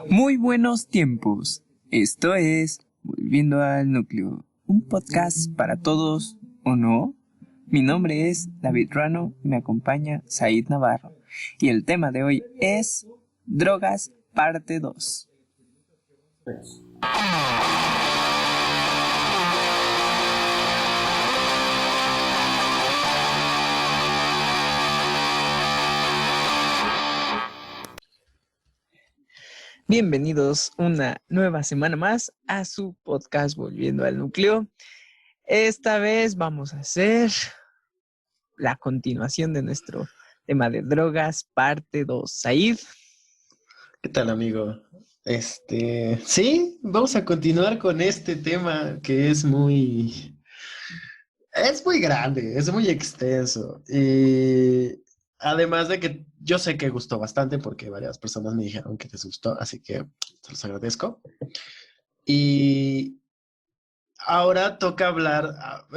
Muy buenos tiempos. Esto es Volviendo al Núcleo, un podcast para todos o no. Mi nombre es David Rano y me acompaña Said Navarro. Y el tema de hoy es Drogas, parte 2. Bienvenidos una nueva semana más a su podcast Volviendo al Núcleo. Esta vez vamos a hacer la continuación de nuestro tema de drogas, parte 2. Said. ¿Qué tal, amigo? Sí, vamos a continuar con este tema que es muy grande, es muy extenso. Y además de que yo sé que gustó bastante porque varias personas me dijeron que les gustó, así que se los agradezco. Y ahora toca hablar,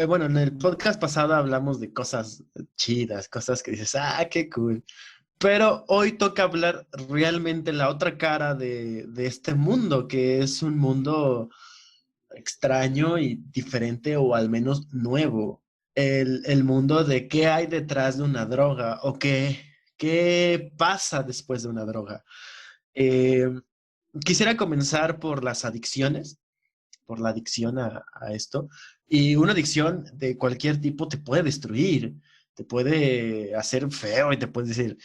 bueno, en el podcast pasado hablamos de cosas chidas, cosas que dices, qué cool. Pero hoy toca hablar realmente la otra cara de este mundo, que es un mundo extraño y diferente o al menos nuevo. El mundo de qué hay detrás de una droga o qué pasa después de una droga. Eh, Quisiera comenzar por las adicciones, por la adicción a esto. Y una adicción de cualquier tipo te puede destruir, te puede hacer feo y te puede decir,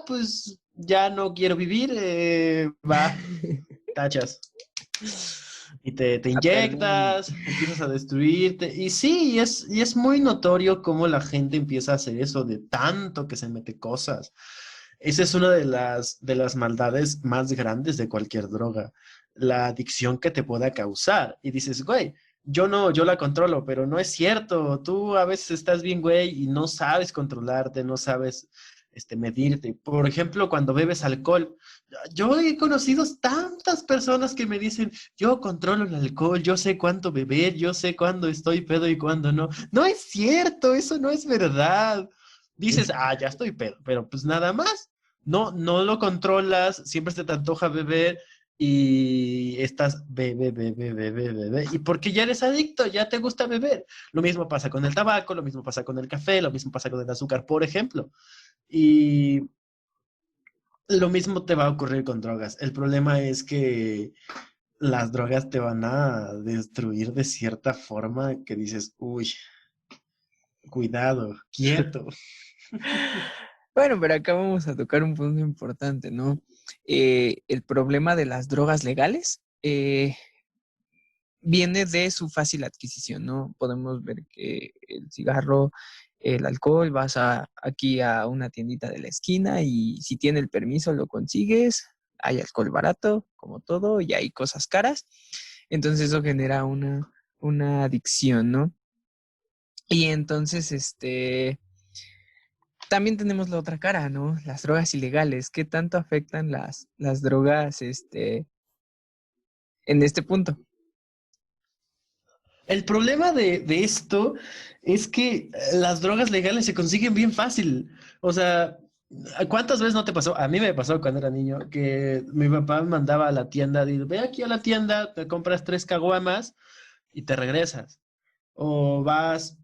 pues ya no quiero vivir, va, tachas. Y te inyectas, empiezas a destruirte. Y sí, y es muy notorio cómo la gente empieza a hacer eso de tanto que se mete cosas. Esa es una de las maldades más grandes de cualquier droga, la adicción que te pueda causar. Y dices, güey, yo la controlo, pero no es cierto. Tú a veces estás bien, güey, y no sabes controlarte, no sabes medirte. Por ejemplo, cuando bebes alcohol, yo he conocido tantas personas que me dicen, yo controlo el alcohol, yo sé cuánto beber, yo sé cuándo estoy pedo y cuándo no. No es cierto, eso no es verdad. Dices, ya estoy pedo, pero pues nada más. No lo controlas, siempre se te antoja beber y estás bebe. Y porque ya eres adicto, ya te gusta beber. Lo mismo pasa con el tabaco, lo mismo pasa con el café, lo mismo pasa con el azúcar, por ejemplo. Y lo mismo te va a ocurrir con drogas. El problema es que las drogas te van a destruir de cierta forma que dices, uy, cuidado, quieto. Bueno, pero acá vamos a tocar un punto importante, ¿no? El problema de las drogas legales viene de su fácil adquisición, ¿no? Podemos ver que el cigarro, el alcohol, aquí a una tiendita de la esquina y si tiene el permiso lo consigues, hay alcohol barato, como todo, y hay cosas caras. Entonces eso genera una adicción, ¿no? Y entonces, también tenemos la otra cara, ¿no? Las drogas ilegales. ¿Qué tanto afectan las drogas, en este punto? El problema de esto es que las drogas legales se consiguen bien fácil. O sea, ¿cuántas veces no te pasó? A mí me pasó cuando era niño que mi papá me mandaba a la tienda, dice, ve aquí a la tienda, te compras 3 caguamas y te regresas. O vas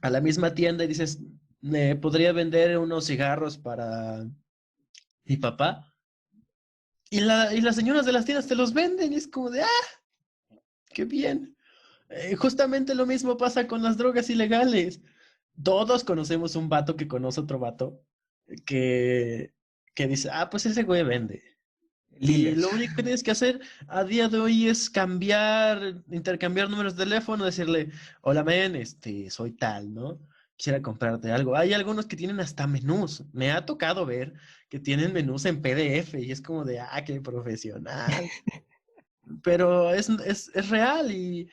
a la misma tienda y dices, ¿me podría vender unos cigarros para mi papá? Y las señoras de las tiendas te los venden y es como de, qué bien. Justamente lo mismo pasa con las drogas ilegales. Todos conocemos un vato que conoce otro vato que, que dice, pues ese güey vende. El Y dealer. lo único que tienes que hacer a día de hoy es intercambiar números de teléfono, decirle, hola men, soy tal, ¿no? Quisiera comprarte algo. Hay algunos que tienen hasta menús. Me ha tocado ver que tienen menús en PDF y es como de, qué profesional. Pero es real y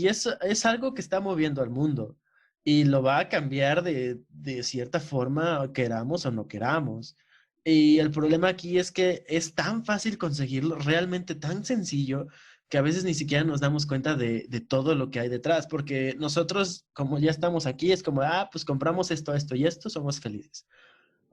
es algo que está moviendo al mundo y lo va a cambiar de cierta forma, queramos o no queramos. Y el problema aquí es que es tan fácil conseguirlo, realmente tan sencillo, que a veces ni siquiera nos damos cuenta de todo lo que hay detrás, porque nosotros, como ya estamos aquí, es como, pues compramos esto, esto y esto, somos felices.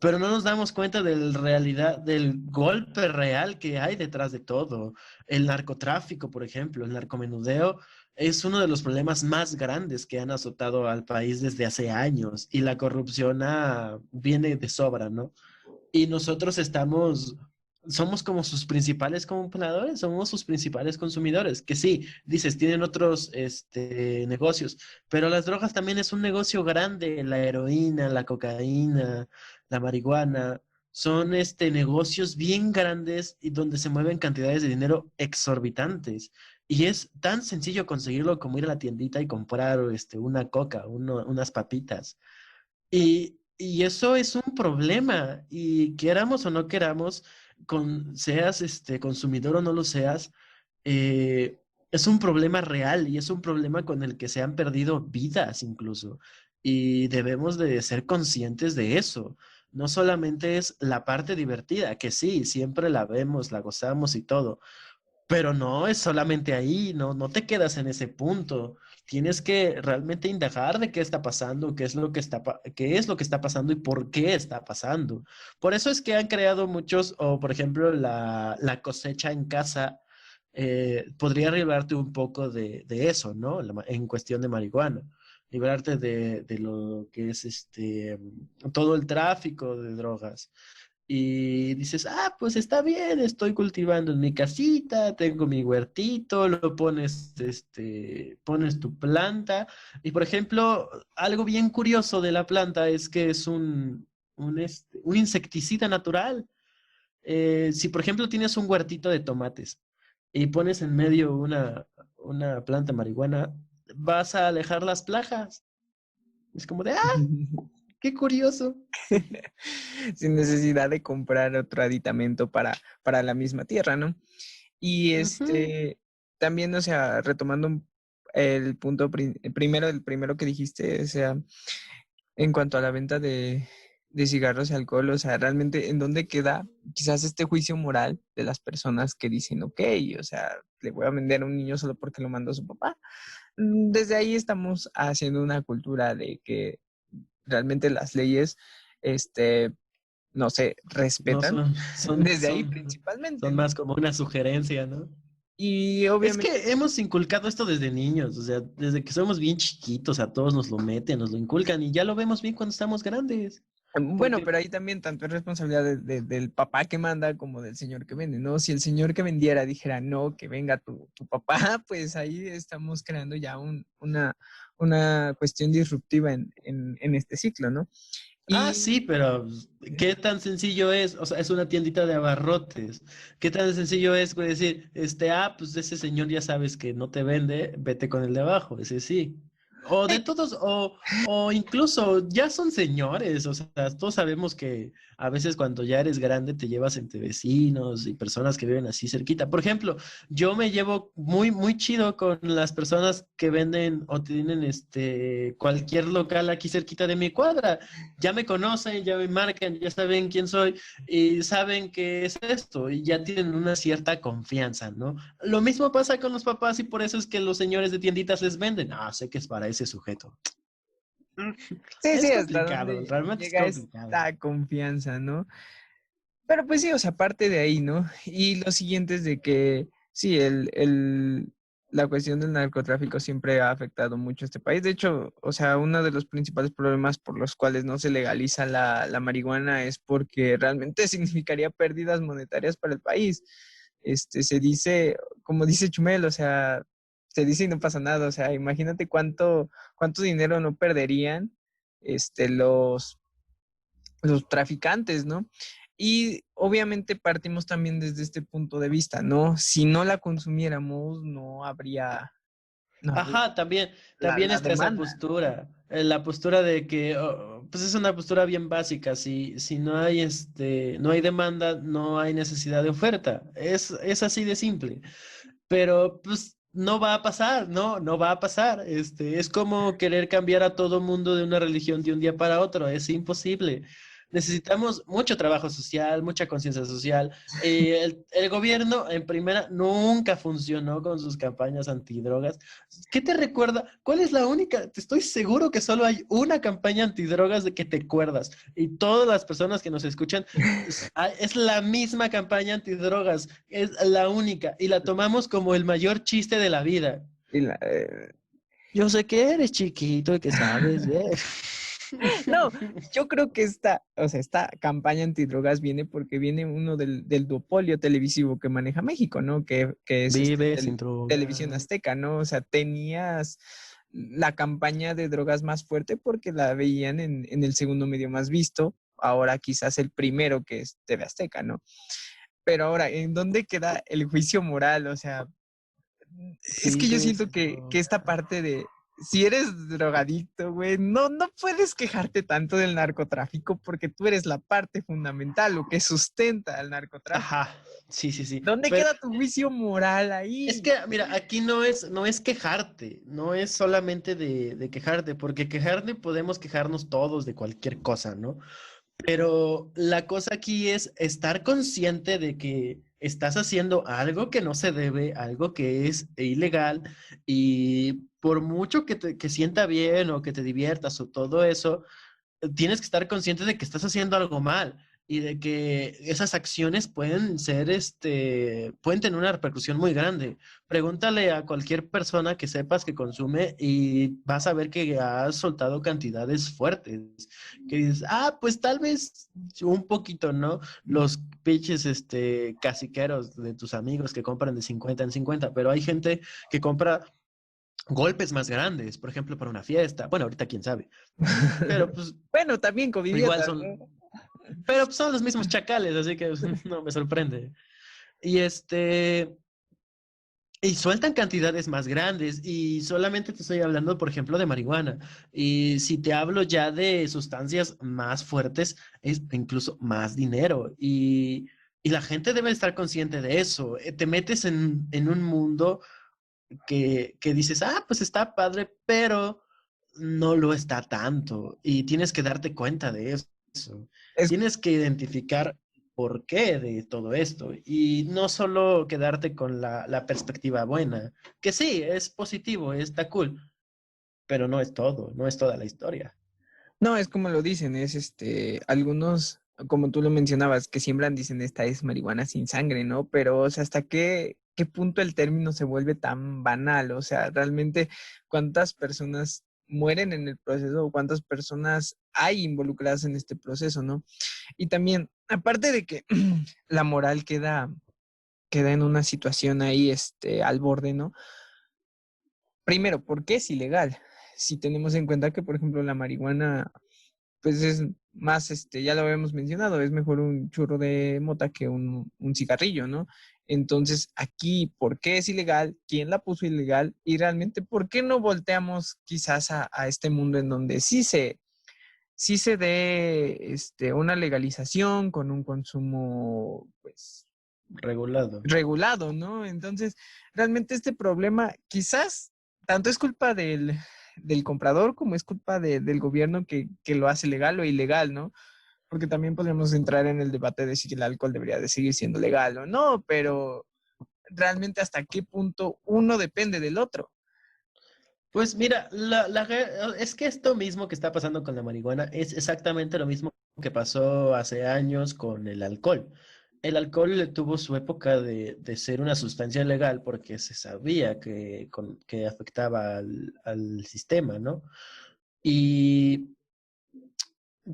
pero no nos damos cuenta del realidad, del golpe real que hay detrás de todo. El narcotráfico, por ejemplo, el narcomenudeo es uno de los problemas más grandes que han azotado al país desde hace años y la corrupción viene de sobra, ¿no? Y nosotros somos como sus principales compradores, somos sus principales consumidores, que sí, dices, tienen otros negocios, pero las drogas también es un negocio grande, la heroína, la cocaína, la marihuana, son negocios bien grandes y donde se mueven cantidades de dinero exorbitantes. Y es tan sencillo conseguirlo como ir a la tiendita y comprar una coca, unas papitas. Y eso es un problema. Y queramos o no queramos, seas consumidor o no lo seas, eh, es un problema real y es un problema con el que se han perdido vidas incluso. Y debemos de ser conscientes de eso. No solamente es la parte divertida, que sí, siempre la vemos, la gozamos y todo, pero no es solamente ahí, no te quedas en ese punto. Tienes que realmente indagar de qué está pasando, qué es lo que está pasando y por qué está pasando. Por eso es que han creado muchos, o por ejemplo, la cosecha en casa, podría librarte un poco de eso, ¿no? En cuestión de marihuana. Librarte de lo que es todo el tráfico de drogas. Y dices, pues está bien, estoy cultivando en mi casita, tengo mi huertito, lo pones, pones tu planta. Y por ejemplo, algo bien curioso de la planta es que es un insecticida natural. Si por ejemplo tienes un huertito de tomates y pones en medio una planta marihuana, vas a alejar las plagas. Es como de, qué curioso. Sin necesidad de comprar otro aditamento para la misma tierra, ¿no? Y Ujú. también, o sea, retomando el punto primero, el primero que dijiste, o sea, en cuanto a la venta de cigarros y alcohol, o sea, realmente, ¿en dónde queda quizás este juicio moral de las personas que dicen, ok, o sea, le voy a vender a un niño solo porque lo mandó su papá? Desde ahí estamos haciendo una cultura de que realmente las leyes, este, no se No respetan son, son, desde ahí son, principalmente, son ¿no? más como una sugerencia, ¿no? Y Es obviamente, que hemos inculcado esto desde niños, o sea, desde que somos bien chiquitos, a todos nos lo meten, nos lo inculcan y ya lo vemos bien cuando estamos grandes. bueno, Porque, pero ahí también tanto es responsabilidad del papá que manda como del señor que vende, ¿no? Si el señor que vendiera dijera, no, que venga tu papá, pues ahí estamos creando ya una cuestión disruptiva en este ciclo, ¿no? sí, Y pero ¿qué tan sencillo es? O sea, es una tiendita de abarrotes. ¿Qué tan sencillo es pues, decir, pues ese señor ya sabes que no te vende, vete con el de abajo, ese sí. O de sí, todos, o incluso ya son señores, o sea, todos sabemos que a veces cuando ya eres grande te llevas entre vecinos y personas que viven así cerquita. Por ejemplo, yo me llevo muy, muy chido con las personas que venden o tienen cualquier local aquí cerquita de mi cuadra. Ya me conocen, ya me marcan, ya saben quién soy y saben qué es esto y ya tienen una cierta confianza, ¿no? Lo mismo pasa con los papás y por eso es que los señores de tienditas les venden. Sé que es para ese sujeto. sí, sí, Es hasta complicado, dónde realmente es llega complicado. esta confianza, ¿no? Pero pues sí, o sea, parte de ahí, ¿no? Y lo siguiente es de que sí, la cuestión del narcotráfico siempre ha afectado mucho a este país. De hecho, o sea, uno de los principales problemas por los cuales no se legaliza la marihuana es porque realmente significaría pérdidas monetarias para el país. Se dice, como dice Chumel, o sea, se dice y no pasa nada. O sea, imagínate cuánto dinero no perderían los traficantes, ¿no? Y obviamente partimos también desde este punto de vista, ¿no? Si no la consumiéramos, no habría Ajá, también la está esa demanda. postura, la postura de que, pues es una postura bien básica, si no hay no hay demanda, no hay necesidad de oferta, es así de simple, pero pues no va a pasar, no va a pasar, es como querer cambiar a todo mundo de una religión de un día para otro, es imposible. necesitamos mucho trabajo social, mucha conciencia social. El gobierno, en primera, nunca funcionó con sus campañas antidrogas. ¿Qué te recuerda? ¿Cuál es la única? Te estoy seguro que solo hay una campaña antidrogas de que te acuerdas. Y todas las personas que nos escuchan, es la misma campaña antidrogas. Es la única. Y la tomamos como el mayor chiste de la vida. Y la- Yo sé que eres chiquito y que sabes, ¿eh? No, yo creo que esta campaña antidrogas viene porque viene uno del duopolio televisivo que maneja México, ¿no? Que es Vive sin Televisión droga. Azteca, ¿no? O sea, tenías la campaña de drogas más fuerte porque la veían en el segundo medio más visto, ahora quizás el primero que es TV Azteca, ¿no? Pero ahora, ¿en dónde queda el juicio moral? O sea, es que yo Vive siento sin que esta droga. parte de, si eres drogadicto, güey, no puedes quejarte tanto del narcotráfico porque tú eres la parte fundamental, lo que sustenta al narcotráfico. Ajá, sí, sí, sí. ¿Dónde Pero queda tu juicio moral es ahí? que, mira, aquí no es quejarte, no es solamente de quejarte, porque quejarte podemos quejarnos todos de cualquier cosa, ¿no? Pero la cosa aquí es estar consciente de que estás haciendo algo que no se debe, algo que es ilegal, y por mucho que sienta bien o que te diviertas o todo eso, tienes que estar consciente de que estás haciendo algo mal y de que esas acciones pueden ser, pueden tener una repercusión muy grande. Pregúntale a cualquier persona que sepas que consume y vas a ver que ha soltado cantidades fuertes. Que dices, pues tal vez un poquito, ¿no? Los pinches, caciqueros de tus amigos que compran de 50 en 50, pero hay gente que compra golpes más grandes, por ejemplo, para una fiesta. Bueno, ahorita quién sabe. Pero pues Bueno, también igual covidiotas, son, ¿no? pero son los mismos chacales, así que no me sorprende. Y y sueltan cantidades más grandes y solamente te estoy hablando, por ejemplo, de marihuana. Y si te hablo ya de sustancias más fuertes, es incluso más dinero. Y la gente debe estar consciente de eso. Te metes en un mundo que dices, pues está padre, pero no lo está tanto. Y tienes que darte cuenta de eso. Es, Tienes que identificar por qué de todo esto. Y no solo quedarte con la perspectiva buena, que sí, es positivo, está cool, pero no es todo, no es toda la historia. no, es como lo dicen, es algunos, como tú lo mencionabas, que siembran, dicen, esta es marihuana sin sangre, ¿no? Pero, o sea, ¿hasta qué punto el término se vuelve tan banal? O sea, realmente, ¿cuántas personas mueren en el proceso o cuántas personas hay involucradas en este proceso, ¿no? Y también, aparte de que la moral queda en una situación ahí, al borde, ¿no? Primero, ¿por qué es ilegal? Si tenemos en cuenta que, por ejemplo, la marihuana pues es más, ya lo habíamos mencionado, es mejor un churro de mota que un cigarrillo, ¿no? Entonces, aquí, ¿por qué es ilegal? ¿Quién la puso ilegal? Y realmente, ¿por qué no volteamos quizás a este mundo en donde sí se dé una legalización con un consumo, pues, Regulado. regulado, ¿no? Entonces, realmente este problema quizás tanto es culpa del comprador como es culpa del gobierno que lo hace legal o ilegal, ¿no? Porque también podríamos entrar en el debate de si el alcohol debería de seguir siendo legal o no, pero realmente hasta qué punto uno depende del otro. Pues mira, es que esto mismo que está pasando con la marihuana es exactamente lo mismo que pasó hace años con el alcohol. El alcohol tuvo su época de ser una sustancia legal porque se sabía que afectaba al sistema, ¿no? Y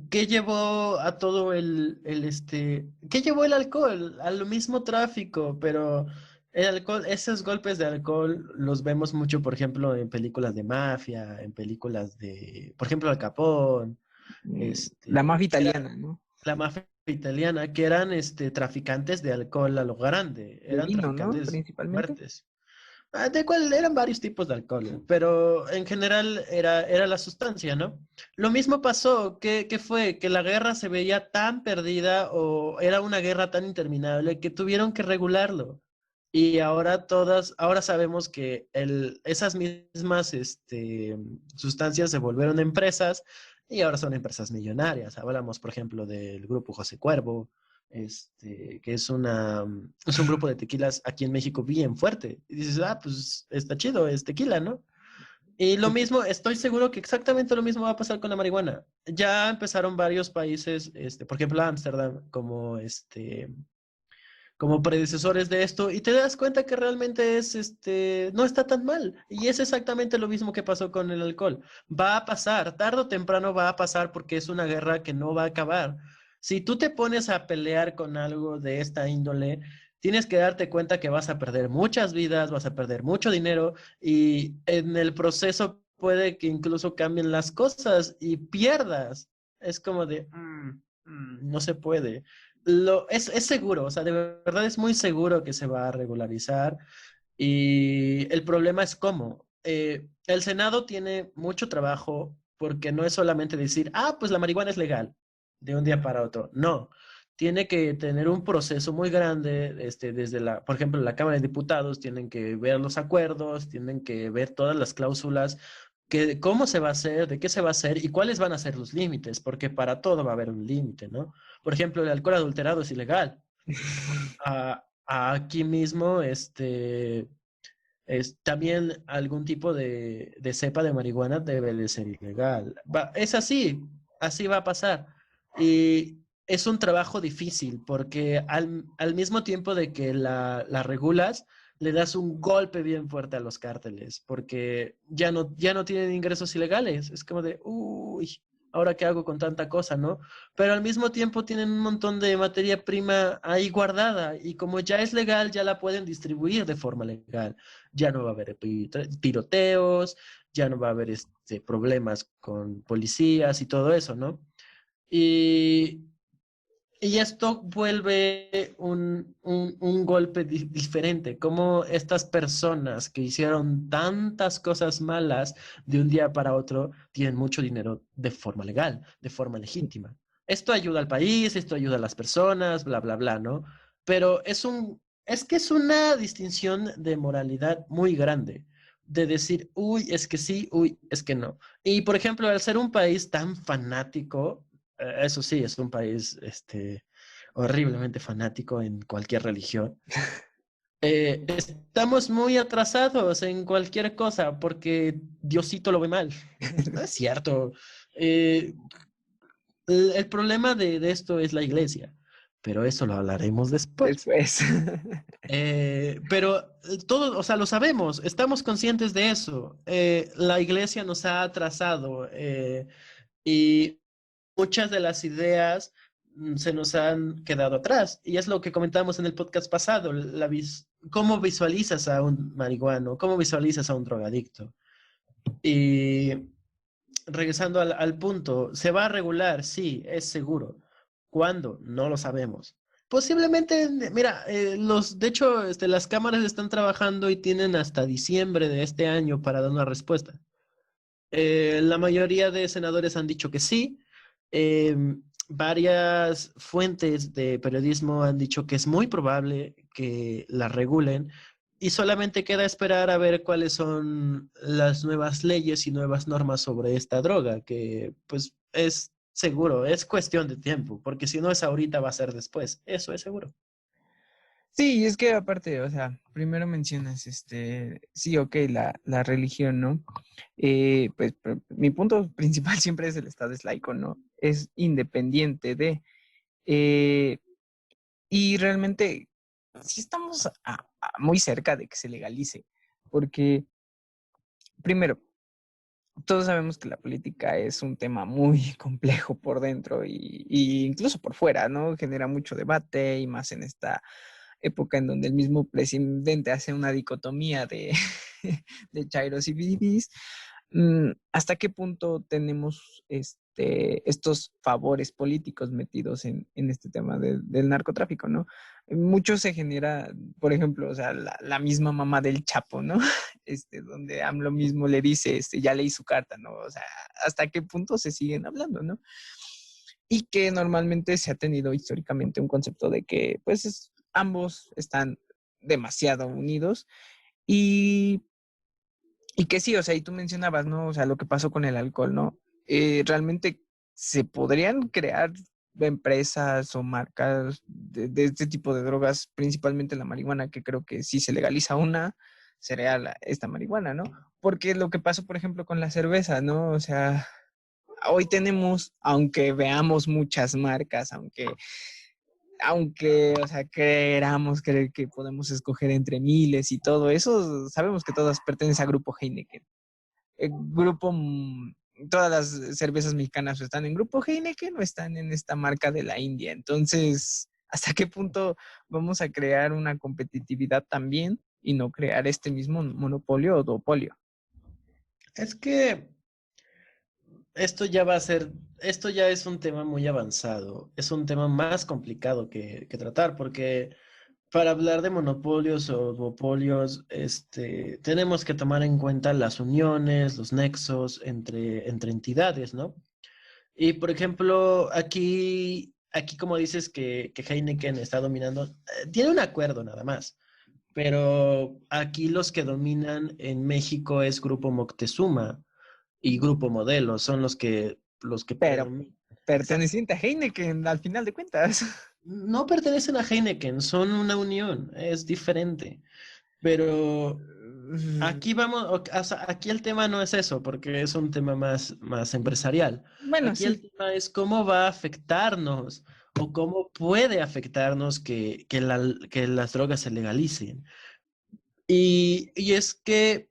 ¿qué llevó a todo qué llevó el alcohol? Al mismo tráfico, pero el alcohol, esos golpes de alcohol los vemos mucho, por ejemplo, en películas de mafia, en películas por ejemplo, Al Capone, La mafia que era italiana, ¿no? la mafia italiana, que eran, traficantes de alcohol a lo grande, De eran vino, ¿no? traficantes Principalmente. fuertes. De cual eran varios tipos de alcohol, pero en general era la sustancia, ¿no? Lo mismo pasó, ¿qué fue? Que la guerra se veía tan perdida o era una guerra tan interminable que tuvieron que regularlo. Y ahora sabemos que esas mismas sustancias se volvieron empresas y ahora son empresas millonarias. Hablamos, por ejemplo, del grupo José Cuervo, que es un grupo de tequilas aquí en México bien fuerte. Y dices, pues está chido, es tequila, ¿no? Y lo mismo, estoy seguro que exactamente lo mismo va a pasar con la marihuana. Ya empezaron varios países, por ejemplo, Ámsterdam, como predecesores de esto, y te das cuenta que realmente no está tan mal. Y es exactamente lo mismo que pasó con el alcohol. Va a pasar, tarde o temprano va a pasar porque es una guerra que no va a acabar. Si tú te pones a pelear con algo de esta índole, tienes que darte cuenta que vas a perder muchas vidas, vas a perder mucho dinero y en el proceso puede que incluso cambien las cosas y pierdas. Es como de, no se puede. Es seguro, o sea, de verdad es muy seguro que se va a regularizar y el problema es cómo. El Senado tiene mucho trabajo porque no es solamente decir, pues la marihuana es legal de un día para otro. No, tiene que tener un proceso muy grande, por ejemplo, la Cámara de Diputados tienen que ver los acuerdos, tienen que ver todas las cláusulas, cómo se va a hacer, de qué se va a hacer y cuáles van a ser los límites, porque para todo va a haber un límite, ¿no? Por ejemplo, el alcohol adulterado es ilegal. Aquí mismo, es también algún tipo de cepa de marihuana debe de ser ilegal. Es así va a pasar. Y es un trabajo difícil porque al mismo tiempo de que la regulas, le das un golpe bien fuerte a los cárteles porque ya no tienen ingresos ilegales. Es como de, uy, ¿ahora qué hago con tanta cosa, no? Pero al mismo tiempo tienen un montón de materia prima ahí guardada y como ya es legal, ya la pueden distribuir de forma legal. Ya no va a haber tiroteos, ya no va a haber problemas con policías y todo eso, ¿no? Y, y esto vuelve un golpe diferente, como estas personas que hicieron tantas cosas malas de un día para otro tienen mucho dinero de forma legal, de forma legítima. Esto ayuda al país, esto ayuda a las personas, bla, bla, bla, ¿no? Pero es que es una distinción de moralidad muy grande, de decir, uy, es que sí, uy, es que no. Y por ejemplo, al ser un país tan fanático, eso sí, es un país horriblemente fanático en cualquier religión. Estamos muy atrasados en cualquier cosa porque Diosito lo ve mal. No es cierto. Eh, el problema de esto es la iglesia, pero eso lo hablaremos después. Después. Pero todo, o sea, lo sabemos, estamos conscientes de eso. La iglesia nos ha atrasado y muchas de las ideas se nos han quedado atrás. Y es lo que comentamos en el podcast pasado, cómo visualizas a un marihuano, cómo visualizas a un drogadicto. Y regresando al punto, ¿se va a regular? Sí, es seguro. ¿Cuándo? No lo sabemos. Posiblemente, mira, de hecho, las cámaras están trabajando y tienen hasta diciembre de este año para dar una respuesta. La mayoría de senadores han dicho que sí. Eh, Varias fuentes de periodismo han dicho que es muy probable que la regulen y solamente queda esperar a ver cuáles son las nuevas leyes y nuevas normas sobre esta droga, que pues es seguro, es cuestión de tiempo, porque si no es ahorita va a ser después, eso es seguro. Sí, es que aparte, o sea, primero mencionas, sí, ok, la religión, ¿no? Pues mi punto principal siempre es el Estado es laico, ¿no? Es independiente de, eh, y realmente sí estamos muy cerca de que se legalice, porque primero, todos sabemos que la política es un tema muy complejo por dentro y incluso por fuera, ¿no? Genera mucho debate y más en esta época en donde el mismo presidente hace una dicotomía de, de chairos y bibis. ¿Hasta qué punto tenemos estos favores políticos metidos en este tema del narcotráfico, ¿no? Mucho se genera, por ejemplo, o sea, la misma mamá del Chapo, ¿no? Donde AMLO mismo le dice, ya leí su carta, ¿no? O sea, ¿hasta qué punto se siguen hablando, ¿no? Y que normalmente se ha tenido históricamente un concepto de que, pues, ambos están demasiado unidos y, y que sí, o sea, y tú mencionabas, ¿no? O sea, lo que pasó con el alcohol, ¿no? realmente se podrían crear empresas o marcas de este tipo de drogas, principalmente la marihuana, que creo que si se legaliza una, sería esta marihuana, ¿no? Porque lo que pasó, por ejemplo, con la cerveza, ¿no? O sea, hoy tenemos, aunque veamos muchas marcas, aunque, o sea, queramos creer que podemos escoger entre miles y todo eso, sabemos que todas pertenecen a Grupo Heineken. Grupo, todas las cervezas mexicanas o están en Grupo Heineken o están en esta marca de la India. Entonces, ¿hasta qué punto vamos a crear una competitividad también y no crear este mismo monopolio o duopolio? Es que esto ya es un tema muy avanzado, es un tema más complicado que tratar, porque para hablar de monopolios o duopolios, tenemos que tomar en cuenta las uniones, los nexos entre entidades, ¿no? Y por ejemplo, aquí como dices que Heineken está dominando, tiene un acuerdo nada más, pero aquí los que dominan en México es Grupo Moctezuma y Grupo Modelo, son los que Pero predominan. Exacto. perteneciente a Heineken al final de cuentas. No pertenecen a Heineken, son una unión, es diferente. Pero aquí vamos, o sea, aquí el tema no es eso, porque es un tema más empresarial. Bueno, Aquí el sí. tema es cómo va a afectarnos o cómo puede afectarnos que las drogas se legalicen. Y es que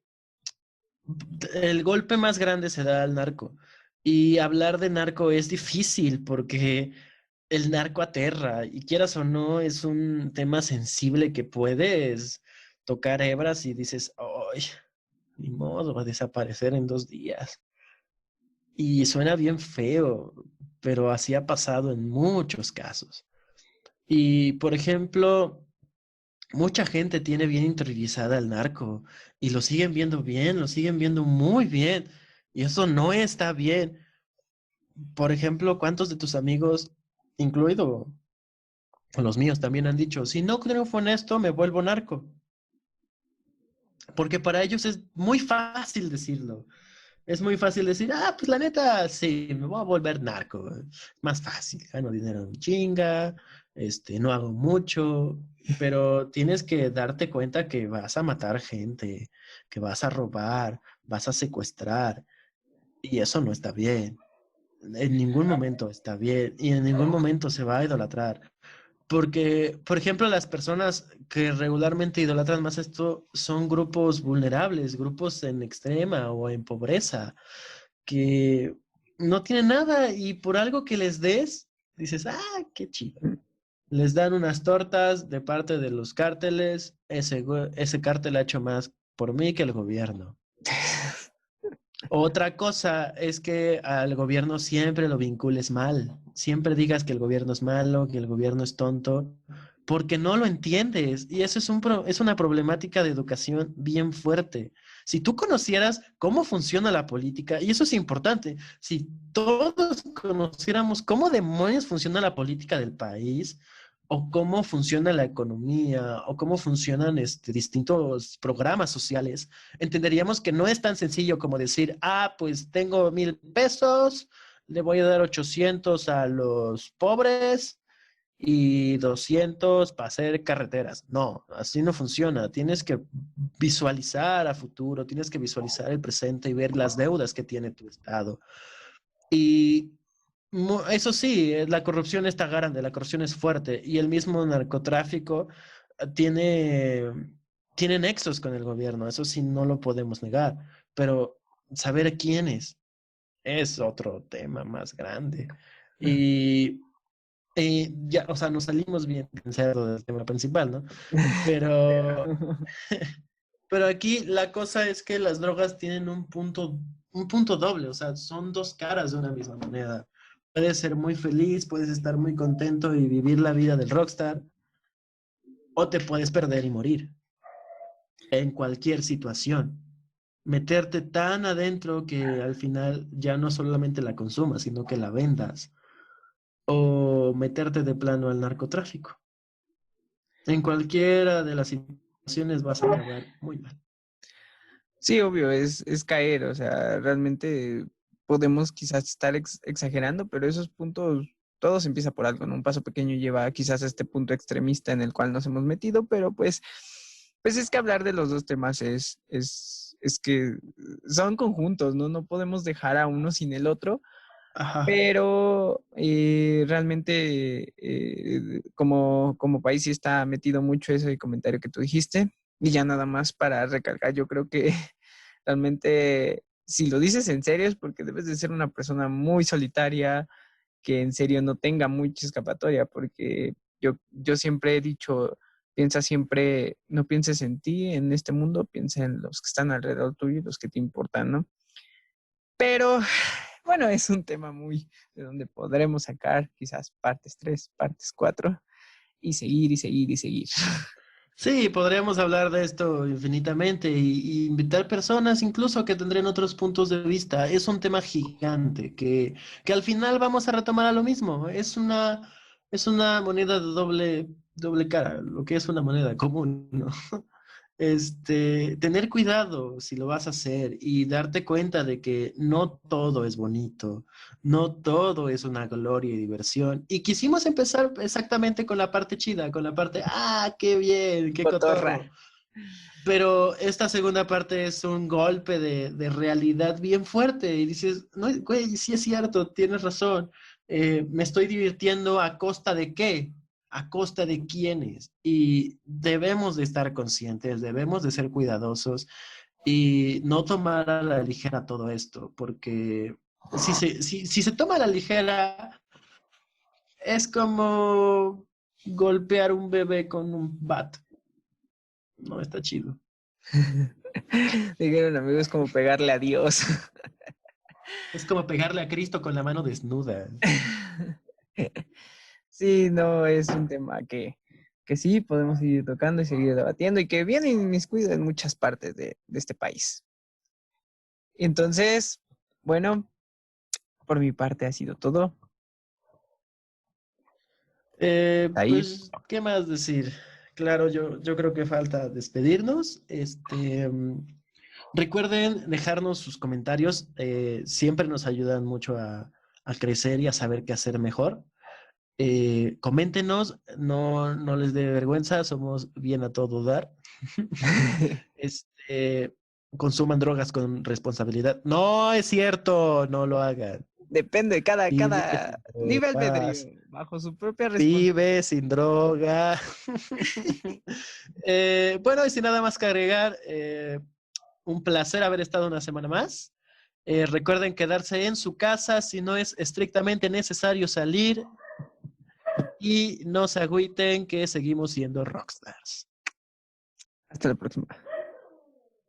el golpe más grande se da al narco. Y hablar de narco es difícil porque el narco aterra y quieras o no, es un tema sensible que puedes tocar hebras y dices, ay, ni modo, va a desaparecer en 2 días. Y suena bien feo, pero así ha pasado en muchos casos. Y, por ejemplo, mucha gente tiene bien interiorizada el narco y lo siguen viendo bien, lo siguen viendo muy bien. Y eso no está bien. Por ejemplo, ¿cuántos de tus amigos, incluido los míos, también han dicho, si no triunfo en esto, me vuelvo narco? Porque para ellos es muy fácil decirlo. Es muy fácil decir, pues la neta, sí, me voy a volver narco. Más fácil, gano dinero en chinga, no hago mucho, pero tienes que darte cuenta que vas a matar gente, que vas a robar, vas a secuestrar, y eso no está bien. En ningún momento está bien y en ningún momento se va a idolatrar. Porque, por ejemplo, las personas que regularmente idolatran más esto son grupos vulnerables, grupos en extrema o en pobreza, que no tienen nada y por algo que les des, dices, qué chido. Les dan unas tortas de parte de los cárteles, ese cártel ha hecho más por mí que el gobierno. Otra cosa es que al gobierno siempre lo vincules mal, siempre digas que el gobierno es malo, que el gobierno es tonto, porque no lo entiendes y eso es una problemática de educación bien fuerte. Si tú conocieras cómo funciona la política, y eso es importante, si todos conociéramos cómo demonios funciona la política del país, o cómo funciona la economía, o cómo funcionan distintos programas sociales, entenderíamos que no es tan sencillo como decir, pues tengo 1,000 pesos, le voy a dar 800 a los pobres y 200 para hacer carreteras. No, así no funciona. Tienes que visualizar a futuro, tienes que visualizar el presente y ver las deudas que tiene tu estado. Y eso sí, la corrupción está grande, la corrupción es fuerte y el mismo narcotráfico tiene nexos con el gobierno, eso sí no lo podemos negar, pero saber quién es otro tema más grande. Y, y ya, o sea, nos salimos bien cerdo del tema principal, ¿no? Pero, pero aquí la cosa es que las drogas tienen un punto doble, o sea, son dos caras de una misma moneda. Puedes ser muy feliz, puedes estar muy contento y vivir la vida del rockstar, o te puedes perder y morir en cualquier situación. Meterte tan adentro que al final ya no solamente la consumas, sino que la vendas, o meterte de plano al narcotráfico. En cualquiera de las situaciones vas a acabar muy mal. Sí, obvio, es caer, o sea, realmente podemos quizás estar exagerando, pero esos puntos, todo se empieza por algo, ¿no? Un paso pequeño lleva quizás a este punto extremista en el cual nos hemos metido, pero pues es que hablar de los dos temas es que son conjuntos, ¿no? No podemos dejar a uno sin el otro, Ajá. pero realmente como país sí está metido mucho ese comentario que tú dijiste. Y ya nada más para recalcar, yo creo que realmente si lo dices en serio es porque debes de ser una persona muy solitaria, que en serio no tenga mucha escapatoria, porque yo siempre he dicho, piensa siempre, no pienses en ti, en este mundo, piensa en los que están alrededor tuyo y los que te importan, ¿no? Pero bueno, es un tema muy de donde podremos sacar quizás partes 3, partes 4 y seguir y seguir y seguir. Sí, podríamos hablar de esto infinitamente y invitar personas incluso que tendrían otros puntos de vista. Es un tema gigante que al final vamos a retomar a lo mismo. Es una moneda de doble cara, lo que es una moneda común, ¿no? Tener cuidado si lo vas a hacer y darte cuenta de que no todo es bonito, no todo es una gloria y diversión. Y quisimos empezar exactamente con la parte chida, con la parte, qué bien, qué Cotorra. cotorro. Pero esta segunda parte es un golpe de realidad bien fuerte y dices, no, güey, sí es cierto, tienes razón. Me estoy divirtiendo a costa de qué, a costa de quiénes. Y debemos de estar conscientes, debemos de ser cuidadosos y no tomar a la ligera todo esto, porque si se toma a la ligera, es como golpear un bebé con un bat. No está chido. Dijeron amigos, es como pegarle a Dios. Es como pegarle a Cristo con la mano desnuda. Sí, no, es un tema que sí podemos seguir tocando y seguir debatiendo y que viene inmiscuido en muchas partes de este país. Entonces, bueno, por mi parte ha sido todo. Ahí, Pues, ¿qué más decir? Claro, yo creo que falta despedirnos. Recuerden dejarnos sus comentarios. Siempre nos ayudan mucho a crecer y a saber qué hacer mejor. Coméntenos, no les dé vergüenza, somos bien a todo dar. Este, consuman drogas con responsabilidad. No es cierto, no lo hagan. depende de Vive cada sin libre albedrío, drogas. bajo su propia responsabilidad. Vive sin droga. Bueno, y sin nada más que agregar, un placer haber estado una semana más. Recuerden quedarse en su casa si no es estrictamente necesario salir y no se agüiten que seguimos siendo rockstars. Hasta la próxima.